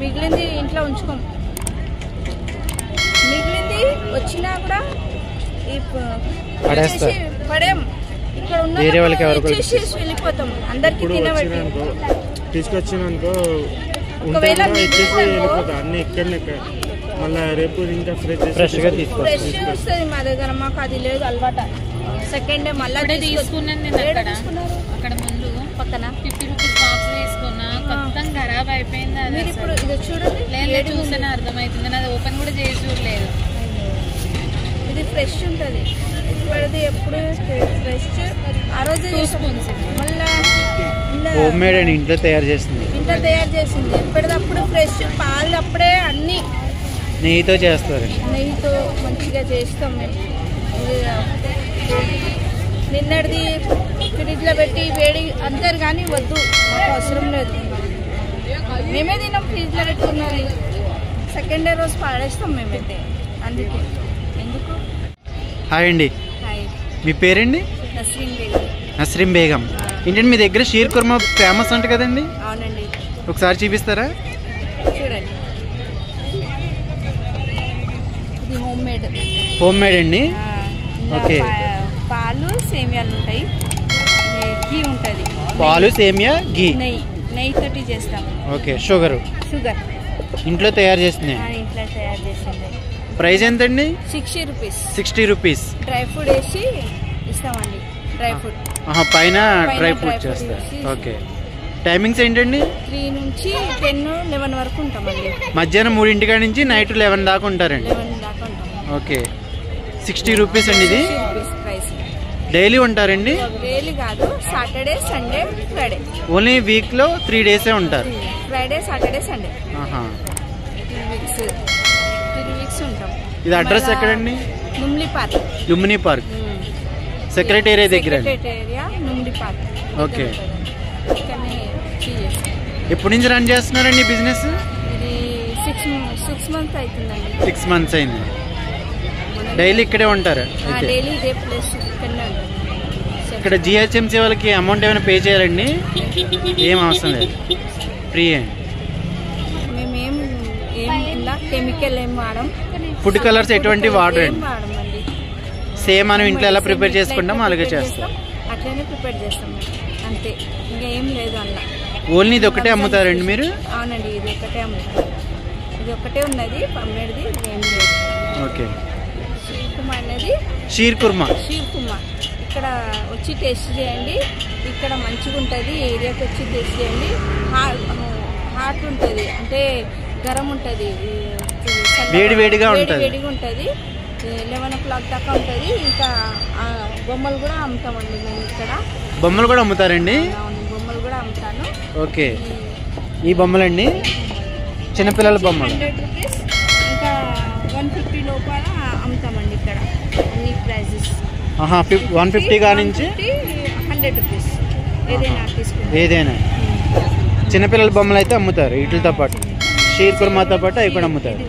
మిగిలింది ఇంట్లో ఉంచుకోం. మిగిలింది వచ్చినా కూడా పడేం. ఇక్కడ ఉన్న వెళ్ళిపోతాం. అందరికి తినబెట్టి తీసుకొచ్చినానుకో ఒకవేళ అన్ని ఇక్కడనే మళ్ళీ రేపు ఇంకా ఫ్రెష్ వస్తుంది మా దగ్గర. మాకు అది లేదు అలవాటు. సెకండ్ డే మళ్ళీ తీసుకున్నాను నేను అక్కడ ముందు పక్కన 50 రూపీస్ బాక్స్ తీసుకున్నా. మొత్తం ఖరాబ్ అయిపోయింది. అది ఇప్పుడు ఇది చూడండి, లేదు చూస్తేనే అర్థమవుతుంది. అది ఓపెన్ కూడా చేసి చూడలేదు. ఇది ఫ్రెష్ ఉంటుంది. ఇప్పటిది ఎప్పుడు ఫ్రెష్. ఆ రోజు మళ్ళీ హోమ్ మేడ్ అండి, ఇంట్లో తయారు చేస్తుంది. ఎప్పటిదప్పుడు ఫ్రెష్. పాలు అప్పుడే అన్ని నెయ్యితో చేస్తారు. నెయ్యితో మంచిగా చేస్తాం మేము. నిన్నటిది ఫ్రిడ్జ్లో పెట్టి వేడి అంటారు కానీ వద్దు, మాకు అవసరం లేదు. మేమే తిన్నాం ఫ్రిడ్జ్లో పెట్టుకున్నది. సెకండ్ డే రోజు పాడేస్తాం మేమైతే. అందుకే ఎందుకు. హాయ్ అండి, మీ పేరండి? నస్రీం బేగం. ఏంటంటే మీ దగ్గర షీర్ కుర్మా ఫేమస్ అంట కదండి? అవునండి. ఒకసారి చూపిస్తారా? చూడండి, ఇది హోమ్ మేడ్ అండి. ఓకే. పాలు సేమియాలు ఉంటాయి, ఘీ ఉంటుంది. పాలు సేమియా ఘీ నెయ్యితోటి చేస్తాం. ఓకే. షుగర్ ఇంట్లో తయారు చేస్తుంది. ఇంట్లో తయారు చేసింది. ప్రైస్ ఎంతండి? 60 రూపీస్. డ్రై ఫ్రూట్ వేసి ఇస్తామండి. డ్రై ఫ్రూట్ పైన డ్రై ఫ్రూట్ చేస్తారు. ఓకే. టైమింగ్స్ ఏంటండి? 3 నుంచి 10, 11 వరకు ఉంటామండి. మధ్యాహ్నం 3 నుంచి నైట్ 11 దాకా ఉంటారండి. 11 దాకా ఉంటాం. ఓకే. 60 రూపీస్ అండి. ఇది ప్రైస్. డైలీ ఉంటారండి? డైలీ కాదు, Saturday, Sunday, Friday. Only week లో 3 డేసే ఉంటారు. Friday, Saturday, Sunday. 3 వీక్స్ ఉంటాం. ఇది అడ్రస్ ఎక్కడండి? లుంబిని పార్క్ సెక్రటేరియా దగ్గర. లుంబిని పార్క్. ఓకే. ఎప్పటి నుంచి రన్ చేస్తున్నారండి బిజినెస్? ఇది 6 మంత్స్ అవుతుందండి. 6 మంత్స్ అయింది. డైలీ ఇక్కడే ఉంటారు? డైలీ ఇదే ప్లేస్ ఇక్కడనే ఉంటాం. ఇక్కడ జిహెచ్ఎంసీ వాళ్ళకి అమౌంట్ ఏమైనా పే చేయాలండి? ఏం అవసరం లేదు, ఫ్రీ అండి. మేమేం ఇలా కెమికల్ ఏం వాడం. ఫుడ్ కలర్స్ ఎటువంటి వాడరండి. వాడమండి. సేమ్ మనం ఇంట్లో ఎలా ప్రిపేర్ చేసుకుంటాం అలాగే చేస్తాం. అట్లనే ప్రిపేర్ చేస్తాం అంతే, ఇంకా ఏం లేదు అలా. ఓన్లీ ఇది ఒకటే అమ్ముతారండి మీరు? అవునండి, ఇది ఒకటే అమ్ముతాం. ఇది ఒకటే ఉన్నది అమ్మేది, ఏం లేదు. ఓకే. షీర్ కుర్మా ఇక్కడ వచ్చి టేస్ట్ చేయండి. ఇక్కడ మంచిగా ఉంటుంది. ఏరియాకి వచ్చి టేస్ట్ చేయండి. హాట్ ఉంటుంది, అంటే గరం ఉంటుంది, వేడిగా ఉంటుంది. 11 o'clock దాకా ఉంటుంది. ఇంకా బొమ్మలు కూడా అమ్ముతామండి మేము ఇక్కడ. బొమ్మలు కూడా అమ్ముతారండి? బొమ్మలు కూడా అమ్ముతాను. ఓకే. ఈ బొమ్మలండి చిన్నపిల్లల బొమ్మలు. 100 రూపీస్, ఇంకా 150 లోపల అమ్ముతామండి ఇక్కడ. అన్ని ప్రైజెస్ 150 కా నుంచి 100 రూపీస్ ఏదైనా. చిన్నపిల్లల బొమ్మలు అయితే అమ్ముతారు వీటితో పాటు. షీర్ కుర్మాతో పాటు అవి కూడా అమ్ముతారు.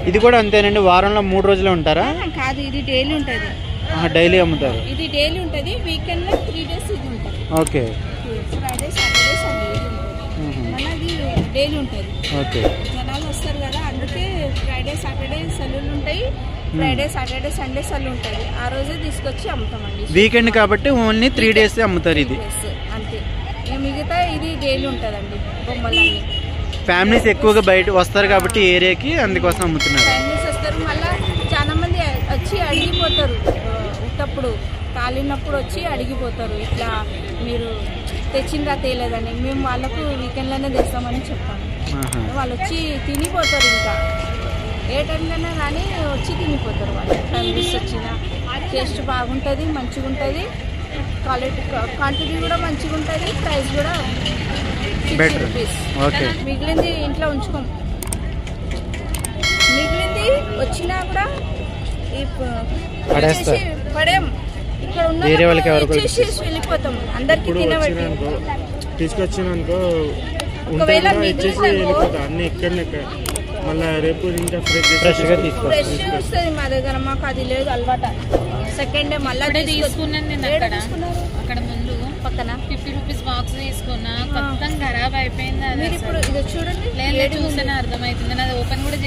ఇది కూడా అంతేనండి? వారంలో 3 రోజులు ఉంటారా? కాదు, ఇది డైలీ ఉంటుంది. డైలీ అమ్ముతారు. ఇది డైలీ ఉంటుంది. వీకెండ్ లో 3 డేస్ ఇది ఉంటుంది. ఓకే. ఫ్రైడే, సాటర్డే, సండే ఇది ఉంటుంది. మనది డైలీ ఉంటుంది. ఓకే. జనాలు వస్తారు కదా, అందుకే ఫ్రైడే, సాటర్డే సెలవులు ఉంటాయి. ఫ్రైడే, సాటర్డే, సండే సెలవు ఉంటుంది. ఆ రోజే తీసుకొచ్చి అమ్ముతామండి. వీకెండ్ కాబట్టి ఓన్లీ 3 డేస్ అమ్ముతారు ఇది. అంతే. మిగతా ఇది డైలీ ఉంటుందండి బొమ్మలన్నీ. ఫ్యామిలీస్ ఎక్కువగా బయట వస్తారు కాబట్టి ఏరియాకి, అందుకోసం అమ్ముతున్నారు. ఫ్యామిలీస్ వస్తారు. మళ్ళీ చాలా మంది వచ్చి అడిగిపోతారు. ఉట్టప్పుడు కాలినప్పుడు వచ్చి అడిగిపోతారు, ఇట్లా మీరు తెచ్చిందా తేలేదని. మేము వాళ్ళకు వీకెండ్లోనే తెస్తామని చెప్తాము. వాళ్ళు వచ్చి తినిపోతారు. ఇంకా ఏ టైంలోనే కానీ వచ్చి తినిపోతారు వాళ్ళు. ఫ్యామిలీస్ వచ్చిన టేస్ట్ బాగుంటుంది, మంచిగా ఉంటుంది. క్వాంటిటీ కూడా మంచిగా ఉంటుంది. ప్రైస్ కూడా 60 రూపీస్. మిగిలింది ఇంట్లో ఉంచుకోం. మిగిలింది వచ్చినా కూడా పడేం. ఇక్కడ ఉన్న వెళ్ళిపోతాం. అందరికి తినబెట్టి తీసుకొచ్చినానుకో ఒకవేళ అన్ని ఇక్కడనే మళ్ళీ రేపు ఇంకా ఫ్రెష్ వస్తుంది మా దగ్గర. మాకు అది లేదు అలవాటు. సెకండ్ డే మళ్ళీ తీసుకున్నాను నేను అక్కడ ముందు పక్కన 50 రూపీస్ బాక్స్ తీసుకున్నా మొత్తం ఖరాబ్ అయిపోయింది. అది మీరు ఇప్పుడు ఇది చూడండి లేదు చూస్తేనే అర్థమవుతుంది. నాది ఓపెన్ కూడా